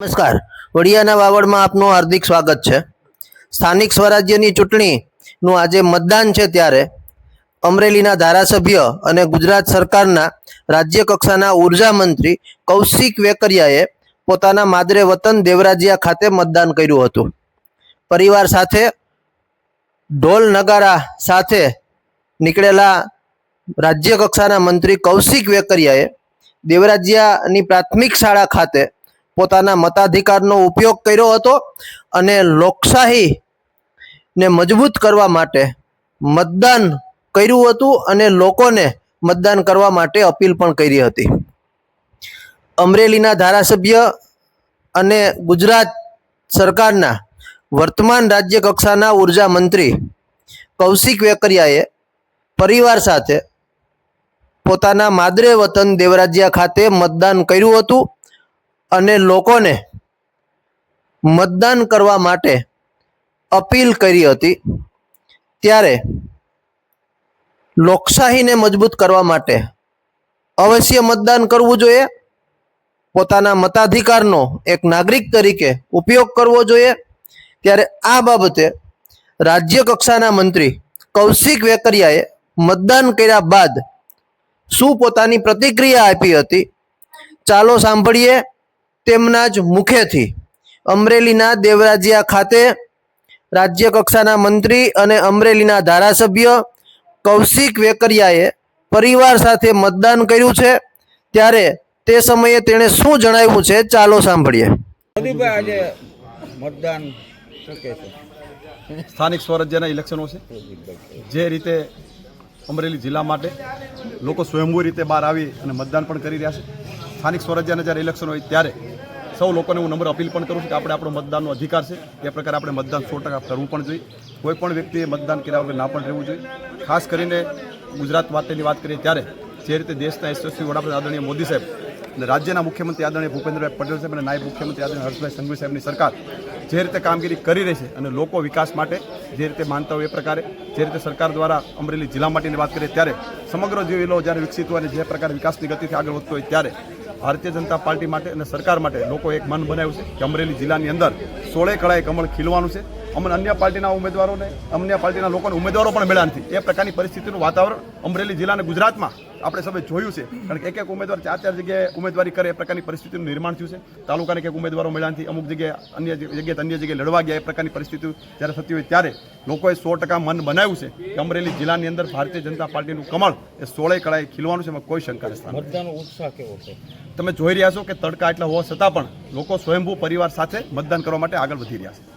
નમસ્કાર. વડિયાના વાવડમાં આપનું હાર્દિક સ્વાગત છે. સ્થાનિક સ્વરાજ્યની ચૂંટણીનું આજે મતદાન છે ત્યારે અમરેલીના ધારાસભ્ય અને ગુજરાત સરકારના રાજ્ય કક્ષાના ઉર્જા મંત્રી કૌશિક વેકરિયાએ પોતાના માદરે વતન દેવરાજીયા ખાતે મતદાન કર્યું હતું. પરિવાર સાથે ઢોલ નગારા સાથે નીકળેલા રાજ્ય કક્ષાના મંત્રી કૌશિક વેકરિયાએ દેવરાજીયાની પ્રાથમિક શાળા ખાતે પોતાના મતાધિકારનો ઉપયોગ કર્યો હતો અને લોકશાહીને મજબૂત કરવા માટે મતદાન કર્યું હતું અને લોકોને મતદાન કરવા માટે અપીલ પણ કરી હતી. અમરેલીના ધારાસભ્ય અને ગુજરાત સરકારના વર્તમાન રાજ્ય કક્ષાના ઉર્જા મંત્રી કૌશિક વેકરિયાએ પરિવાર સાથે પોતાના માદરે વતન દેવરાજીયા ખાતે મતદાન કર્યું હતું અને લોકોને મતદાન કરવા માટે અપીલ કરી હતી. ત્યારે લોકશાહીને મજબૂત કરવા માટે અવશ્ય મતદાન કરવું જોઈએ. પોતાના મતાધિકારનો એક નાગરિક તરીકે ઉપયોગ કરવો જોઈએ. ત્યારે આ બાબતે રાજ્ય કક્ષાના મંત્રી કૌશિક વેકરિયાએ મતદાન કર્યા બાદ શું પોતાની પ્રતિક્રિયા આપી હતી, ચાલો સાંભળીએ તેમના જ મુખેથી. અમરેલીના દેવરાજીયા ખાતે રાજ્ય કક્ષાના મંત્રી અને અમરેલીના ધારાસભ્ય કૌશિક વેકરિયાએ પરિવાર સાથે મતદાન કર્યું છે ત્યારે તે સમયે તેણે શું જણાવ્યું છે, ચાલો સાંભળીએ. આજે મતદાન શકે છે. સ્થાનિક સ્વરાજ્યના ઇલેક્શનો છે. જે રીતે અમરેલી જિલ્લા માટે લોકો સ્વયંભૂ રીતે બહાર આવી અને મતદાન પણ કરી રહ્યા છે. સ્થાનિક સ્વરાજ્યના જ્યારે ઇલેક્શન હોય ત્યારે સૌ લોકોને હું નમ્ર અપીલ પણ કરું છું કે આપણે આપણો મતદાનનો અધિકાર છે એ પ્રકારે આપણે મતદાન 100% કરવું પણ જોઈએ. કોઈ પણ વ્યક્તિએ મતદાન કર્યા વગર ના પણ રહેવું જોઈએ. ખાસ કરીને ગુજરાત માટેની વાત કરીએ ત્યારે જે રીતે દેશના યશસ્વી વડાપ્રધાન આદરણીય મોદી સાહેબ અને રાજ્યના મુખ્યમંત્રી આદરણીય ભૂપેન્દ્રભાઈ પટેલ સાહેબ અને નાયબ મુખ્યમંત્રી આદરણીય હર્ષભાઈ સંઘવી સાહેબની સરકાર જે રીતે કામગીરી કરી રહી છે અને લોકો વિકાસ માટે જે રીતે માનતા હોય એ પ્રકારે જે રીતે સરકાર દ્વારા અમરેલી જિલ્લા માટેની વાત કરીએ ત્યારે સમગ્ર જિલ્લો જ્યારે વિકસિત હોય અને જે પ્રકારે વિકાસની ગતિથી આગળ વધતો હોય ત્યારે ભારતીય જનતા પાર્ટી માટે અને સરકાર માટે લોકો એક મન બનાવ્યું છે કે અમરેલી જિલ્લાની અંદર 16 કળાએ કમળ ખીલવાનું છે. અમને અન્ય પાર્ટીના ઉમેદવારોને અન્ય પાર્ટીના લોકોને ઉમેદવારો પણ મળ્યા નથી. એ પ્રકારની પરિસ્થિતિનું વાતાવરણ અમરેલી જિલ્લા અને ગુજરાતમાં આપણે સૌએ જોયું છે. કારણ કે એક ઉમેદવાર 4 જગ્યાએ ઉમેદવારી કરે એ પ્રકારની પરિસ્થિતિનું નિર્માણ થયું છે. તાલુકાને કંઈક ઉમેદવારો મળ્યા નથી, અમુક જગ્યાએ અન્ય જગ્યાએ લડવા ગયા એ પ્રકારની પરિસ્થિતિ જ્યારે થતી હોય ત્યારે લોકોએ 100% મન બનાવ્યું છે કે અમરેલી જિલ્લાની અંદર ભારતીય જનતા પાર્ટીનું કમળ એ 16 કળાએ ખીલવાનું છે. એમાં કોઈ શંકા નથી. મતદાનનો ઉત્સાહ કેવો છે? તમે જોઈ રહ્યા છો કે તડકા એટલા હોવા છતાં પણ લોકો સ્વયંભૂ પરિવાર સાથે મતદાન કરવા માટે આગળ વધી રહ્યા છે.